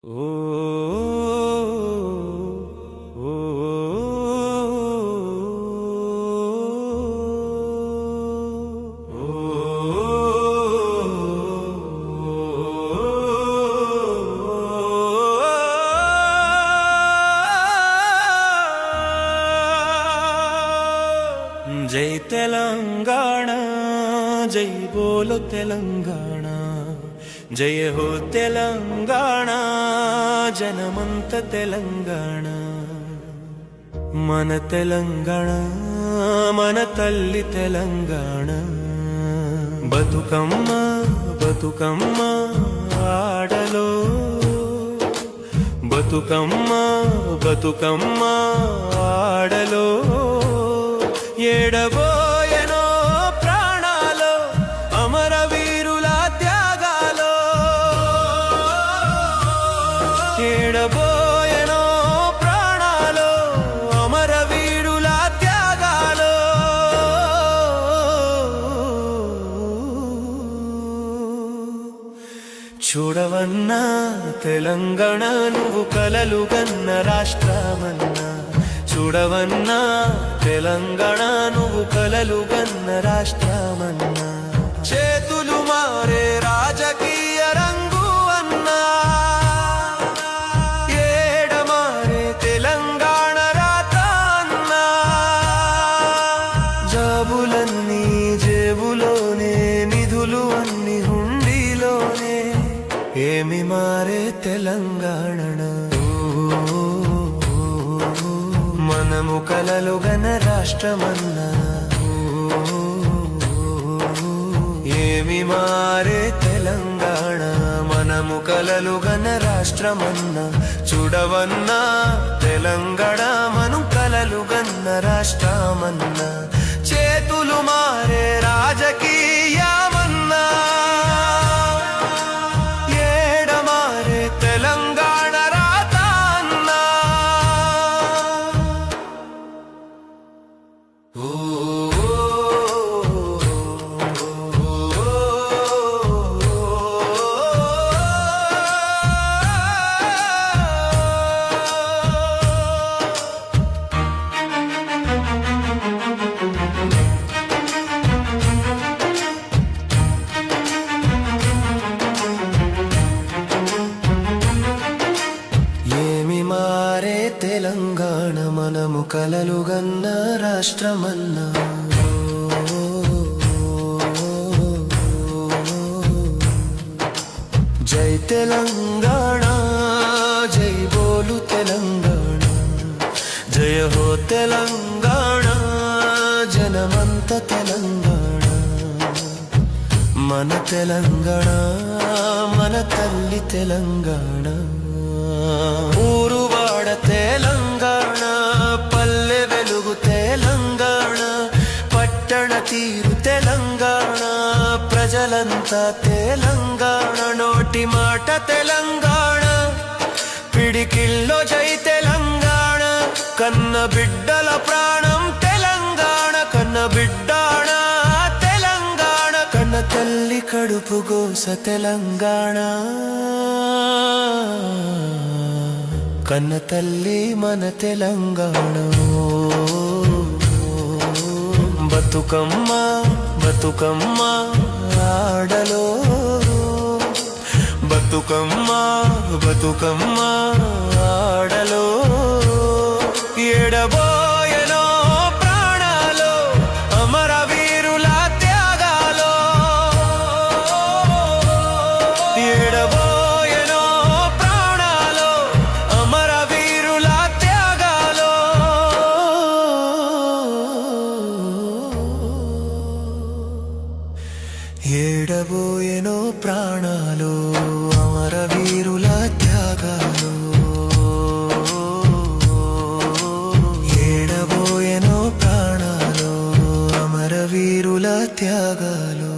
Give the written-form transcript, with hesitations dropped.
ఓ ఓ జై తెలంగాణ జై బోలో తెలంగాణ జయ హో తెలంగాణ జనమంత తెలంగాణ మన తెలంగాణ మన తల్లి తెలంగాణ బతుకమ్మ బతుకమ్మ ఆడలో బతుకమ్మ బతుకమ్మ ఆడలో ఏడబోయెనో ప్రాణాలో అమరవీరుల త్యాగాలో ఏడబోయెనో ప్రాణాలో అమరవీరుల త్యాగాలో చూడవన్నా తెలంగాణ నువ్వు కలలుగన్న రాష్ట్రమన్నా చూడవన్నా తెలంగాణ నువ్వు కలలుగన్న రాష్ట్రమన్నా చేతులు మారే రాజకీయ రంగు అన్నా ఏడమారే తెలంగాణ రాత అన్నా జాబులన్నీ జేబులోనే నిధులు అన్ని హుండీలోనే ఏమి మారే తెలంగాణ మనము కలలుగన్న రాష్ట్రమన్నా ఏమి మారే తెలంగాణ మనము కలలుగన్న రాష్ట్రమన్నా చూడవన్నా తెలంగాణ మనం కలలుగన్న రాష్ట్రమన్నా చేతులు మారే రాజకీయమన్నా ఏడమారే తెలంగాణ రాత అన్నా తెలంగాణ మనము కలలుగన్న రాష్ట్రమన్నా జై తెలంగాణ జై బోలు తెలంగాణ జయ హో తెలంగాణ జనమంత తెలంగాణ మన తెలంగాణ మన తల్లి తెలంగాణ ఊరువాడ తెలంగాణ పల్లె వెలుగు తెలంగాణ పట్టణ తీరు తెలంగాణ ప్రజలంతా తెలంగాణ నోటి మాట తెలంగాణ పిడికిల్లో జై తెలంగాణ కన్న బిడ్డల ప్రాణం తెలంగాణ కన్న బిడ్డాణ తెలంగాణ కన్న తల్లి కడుపు గోస తెలంగాణ కన్న తల్లి మన తెలంగాణ బతుకమ్మ బతుకమ్మ ఆడలో బతుకమ్మ బతుకమ్మ ఆడలో ఏడబోయెనో ప్రాణాలో అమరవీరుల త్యాగాలో ఏడబోయెనో ప్రాణాలో అమరవీరుల త్యాగాలో ఏడబోయెనో ప్రాణాలు అమరవీరుల త్యాగాలు ఏడబోయెనో ప్రాణాలు అమరవీరుల త్యాగాలు